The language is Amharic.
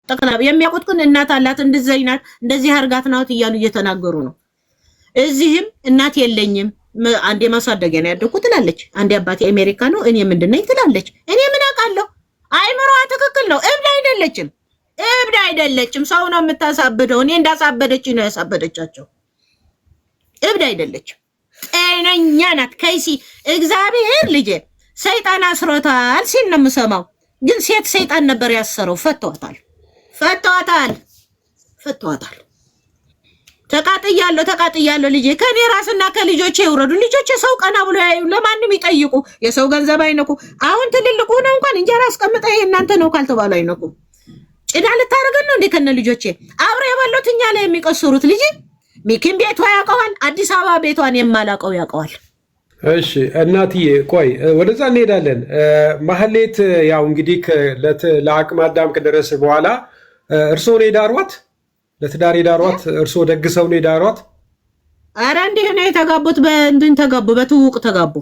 ጠቅላላ የሚያውቁት ግን እናት አላት እንደዚህ ናት እንደዚህ አርጋት ናት እያሉ እየተናገሩ ነው። እዚህም እናት የለኝም አንዴ ማሳደጊያ ነው ያደኩት ትላለች። አንዴ አባቴ አሜሪካ ነው እኔ ምንድነኝ ትላለች። እኔ ምን አውቃለሁ? አይምሮዋ ትክክል ነው። እብድ አይደለችም። ሰው ነው የምታሳብደው። እኔ እንዳሳበደች ነው ያሳበደቻቸው። እብድ አይደለችም። ጤነኛ ናት። ከይሲ እግዚአብሔር ልጄ ሰይጣን አስሮታል ሲል ነው የምሰማው። ግን ሴት ሰይጣን ነበር ያሰረው። ፈቷታል። ተቃጥያለሁ ልጄ። ከኔ ራስና ከልጆቼ ይውረዱ። ልጆቼ ሰው ቀና ብሎ ያዩ፣ ለማንም ይጠይቁ፣ የሰው ገንዘብ አይነኩ። አሁን ትልልቁ ነው እንኳን እንጀራ አስቀምጠ እናንተ ነው ካልተባሉ አይነኩ። ጭዳ ልታረገን ነው እንዴ? ከነ ልጆቼ አብረ የበሉት እኛ ላይ የሚቀስሩት ልጄ። ሚኪን ቤቷ ያውቀዋል፣ አዲስ አበባ ቤቷን የማላውቀው ያውቀዋል። እሺ እናትዬ ቆይ ወደዛ እንሄዳለን። ማህሌት ያው እንግዲህ ለአቅመ አዳም ከደረሰ በኋላ እርስዎ ነው የዳሯት? ለትዳር የዳሯት እርስዎ ደግሰው ነው የዳሯት? አረ እንዲህ ነው የተጋቡት። በእንትን ተጋቡ፣ በትውውቅ ተጋቡ።